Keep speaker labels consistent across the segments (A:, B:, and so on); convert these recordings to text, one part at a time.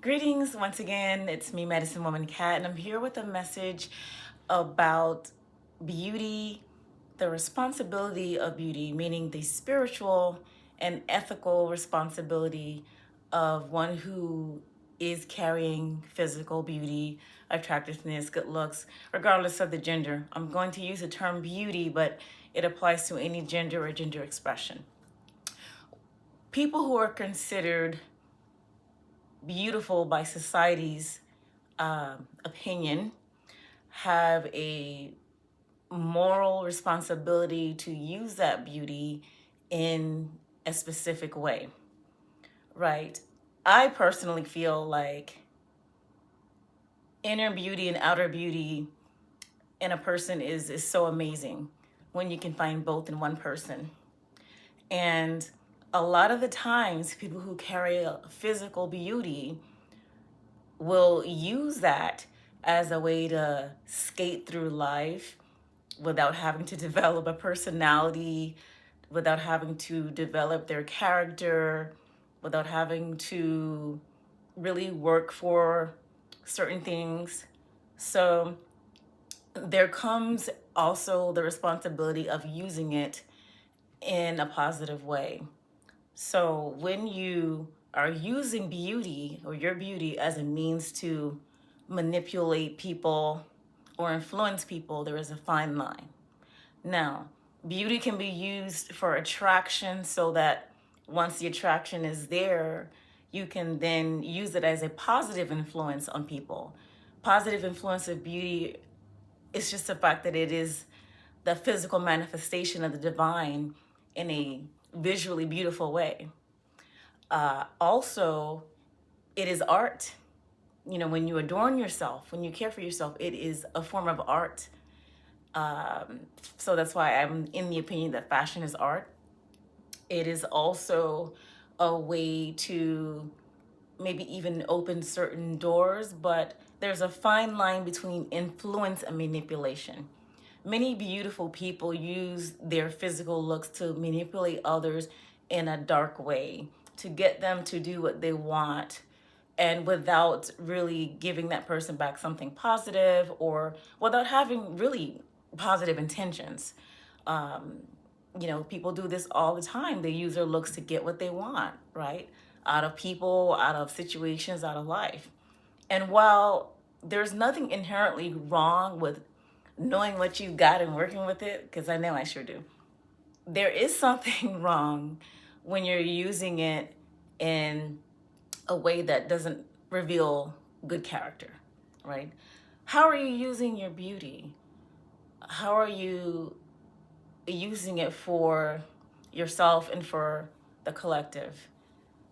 A: Greetings once again. It's me, Medicine Woman Cat, and I'm here with a message about beauty, the responsibility of beauty, meaning the spiritual and ethical responsibility of one who is carrying physical beauty, attractiveness, good looks, regardless of the gender. I'm going to use the term beauty, but it applies to any gender or gender expression. People who are considered beautiful by society's opinion have a moral responsibility to use that beauty in a specific way, right? I personally feel like inner beauty and outer beauty in a person is so amazing when you can find both in one person. And a lot of the times, people who carry a physical beauty will use that as a way to skate through life without having to develop a personality, without having to develop their character, without having to really work for certain things. So there comes also the responsibility of using it in a positive way. So when you are using beauty or your beauty as a means to manipulate people or influence people, there is a fine line. Now, beauty can be used for attraction so that once the attraction is there, you can then use it as a positive influence on people. Positive influence of beauty is just the fact that it is the physical manifestation of the divine in a visually beautiful way. Also, it is art. You know, when you adorn yourself, when you care for yourself, it is a form of art. So that's why I'm in the opinion that fashion is art. It is also a way to maybe even open certain doors, but there's a fine line between influence and manipulation. Many beautiful people use their physical looks to manipulate others in a dark way, to get them to do what they want, and without really giving that person back something positive or without having really positive intentions. People do this all the time. They use their looks to get what they want, right? Out of people, out of situations, out of life. And while there's nothing inherently wrong with knowing what you got and working with it, because I know I sure do, there is something wrong when you're using it in a way that doesn't reveal good character, right? How are you using your beauty? How are you using it for yourself and for the collective?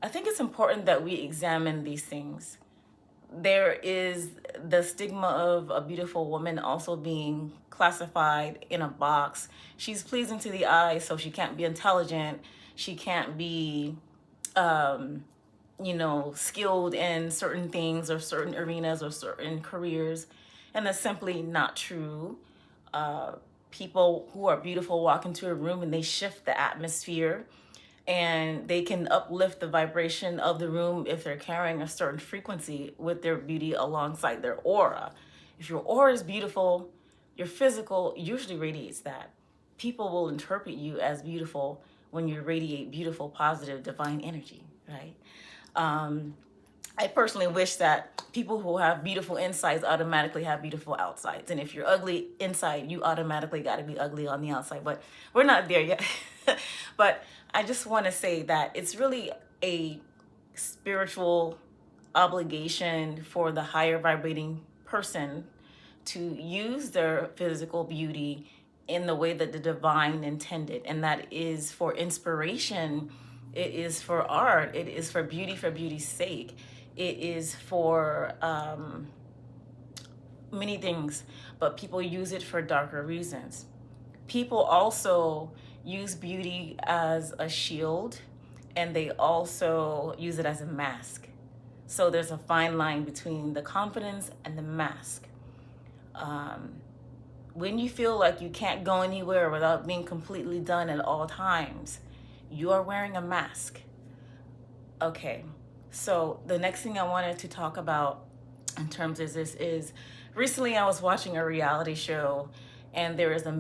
A: I think it's important that we examine these things. There is the stigma of a beautiful woman also being classified in a box. She's pleasing to the eye, so she can't be intelligent. She can't be, skilled in certain things or certain arenas or certain careers. And that's simply not true. People who are beautiful walk into a room and they shift the atmosphere, and they can uplift the vibration of the room if they're carrying a certain frequency with their beauty alongside their aura. If your aura is beautiful, your physical usually radiates that. People will interpret you as beautiful when you radiate beautiful, positive, divine energy, right? I personally wish that people who have beautiful insides automatically have beautiful outsides. And if you're ugly inside, you automatically got to be ugly on the outside. But we're not there yet. But I just want to say that it's really a spiritual obligation for the higher vibrating person to use their physical beauty in the way that the divine intended. And that is for inspiration, it is for art, it is for beauty's sake, it is for many things, but people use it for darker reasons. People also use beauty as a shield, and they also use it as a mask. So there's a fine line between the confidence and the mask. When you feel like you can't go anywhere without being completely done at all times, you are wearing a mask. Okay, So the next thing I wanted to talk about in terms of this is recently I was watching a reality show, and there is a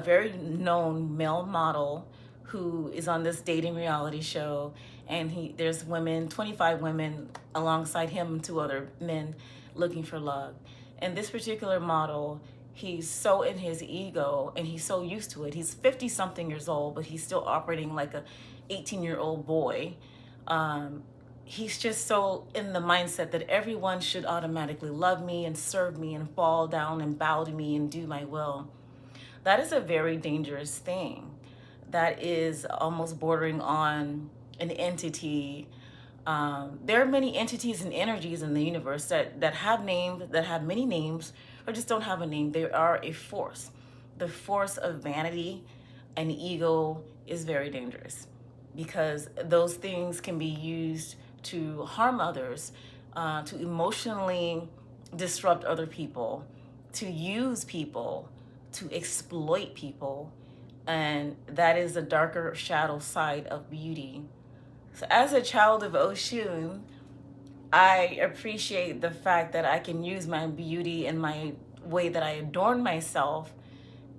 A: very known male model who is on this dating reality show, and there's 25 women alongside him and two other men looking for love. And this particular model, he's so in his ego and he's so used to it. He's 50 something years old, but he's still operating like a 18-year-old boy. Um, he's just so in the mindset that everyone should automatically love me and serve me and fall down and bow to me and do my will. That is a very dangerous thing. That is almost bordering on an entity. There are many entities and energies in the universe that have names, that have many names, or just don't have a name. They are a force. The force of vanity and ego is very dangerous, because those things can be used to harm others, to emotionally disrupt other people, to use people, to exploit people. And that is the darker shadow side of beauty. So as a child of Oshun, I appreciate the fact that I can use my beauty and my way that I adorn myself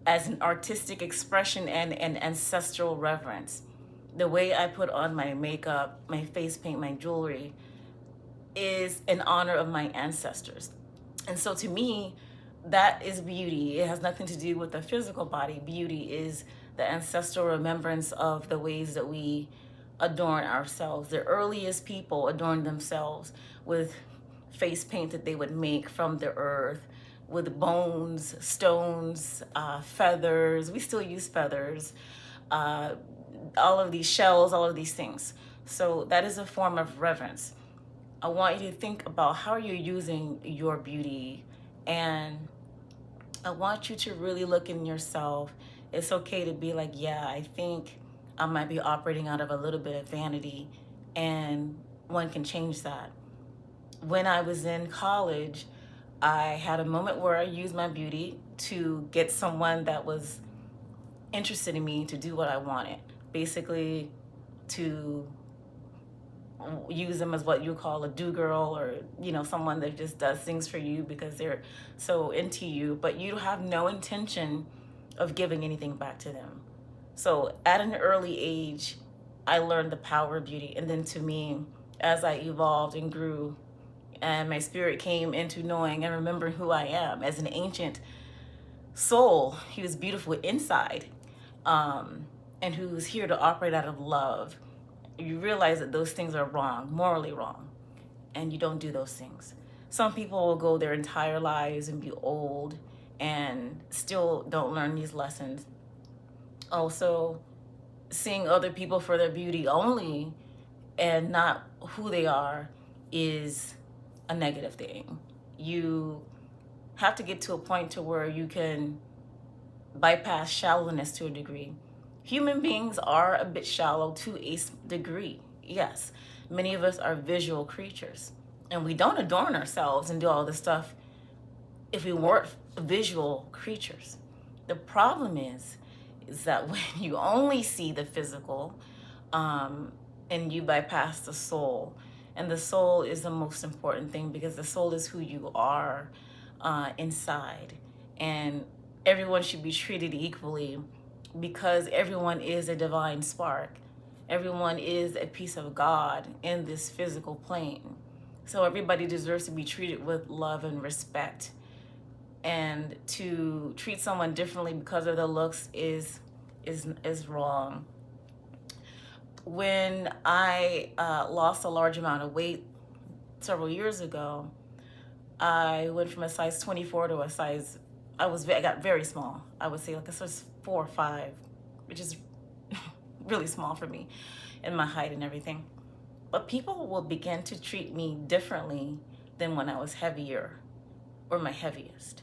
A: as an artistic expression and an ancestral reverence. The way I put on my makeup, my face paint, my jewelry is in honor of my ancestors. And so to me, that is beauty. It has nothing to do with the physical body. Beauty is the ancestral remembrance of the ways that we adorn ourselves. The earliest people adorned themselves with face paint that they would make from the earth, with bones, stones, feathers. We still use feathers, all of these shells, all of these things. So that is a form of reverence. I want you to think about how you're using your beauty, and I want you to really look in yourself. It's okay to be like, yeah, I think I might be operating out of a little bit of vanity, and one can change that. When I was in college, I had a moment where I used my beauty to get someone that was interested in me to do what I wanted. Basically, to use them as what you call a do girl, or someone that just does things for you because they're so into you, but you have no intention of giving anything back to them. So at an early age, I learned the power of beauty. And then to me, as I evolved and grew and my spirit came into knowing and remembering who I am as an ancient soul, he was beautiful inside, and who's here to operate out of love, you realize that those things are wrong, morally wrong, and you don't do those things. Some people will go their entire lives and be old and still don't learn these lessons. Also, seeing other people for their beauty only and not who they are is a negative thing. You have to get to a point to where you can bypass shallowness to a degree. Human beings are a bit shallow to a degree, yes. Many of us are visual creatures, and we don't adorn ourselves and do all this stuff if we weren't visual creatures. The problem is that when you only see the physical, and you bypass the soul, and the soul is the most important thing, because the soul is who you are inside, and everyone should be treated equally, because everyone is a divine spark. Everyone is a piece of God in this physical plane. So everybody deserves to be treated with love and respect. And to treat someone differently because of their looks is wrong. When I lost a large amount of weight several years ago, I went from a size 24 to a size, I got very small. I would say like a size 4 or 5, which is really small for me and my height and everything. But people will begin to treat me differently than when I was heavier or my heaviest.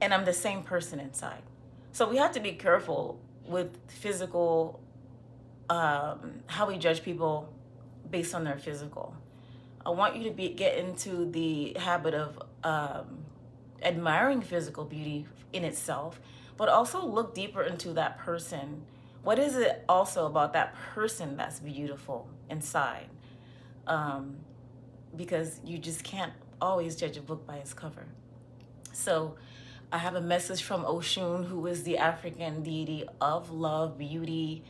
A: And I'm the same person inside. So we have to be careful with physical, how we judge people based on their physical. I want you to get into the habit of admiring physical beauty in itself, but also look deeper into that person. What is it also about that person that's beautiful inside? because you just can't always judge a book by its cover. So I have a message from Oshun, who is the African deity of love, beauty,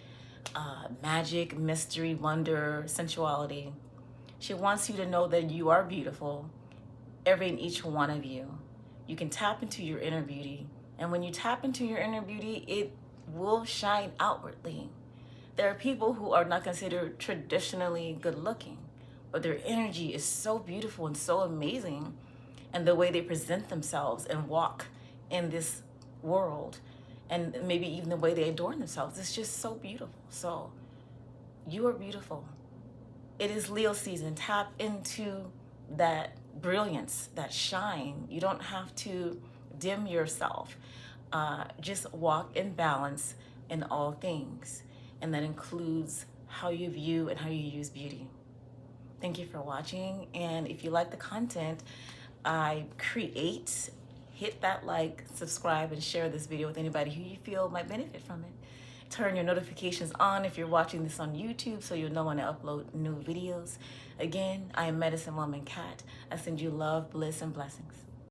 A: magic, mystery, wonder, sensuality. She wants you to know that you are beautiful, every and each one of you. You can tap into your inner beauty. And when you tap into your inner beauty, it will shine outwardly. There are people who are not considered traditionally good looking, but their energy is so beautiful and so amazing. And the way they present themselves and walk in this world, and maybe even the way they adorn themselves, it's just so beautiful. So you are beautiful. It is Leo season. Tap into that brilliance, that shine. You don't have to dim yourself. Just walk in balance in all things. And that includes how you view and how you use beauty. Thank you for watching. And if you like the content I create, hit that like, subscribe, and share this video with anybody who you feel might benefit from it. Turn your notifications on if you're watching this on YouTube so you'll know when I upload new videos. Again, I am Medicine Woman Cat. I send you love, bliss, and blessings.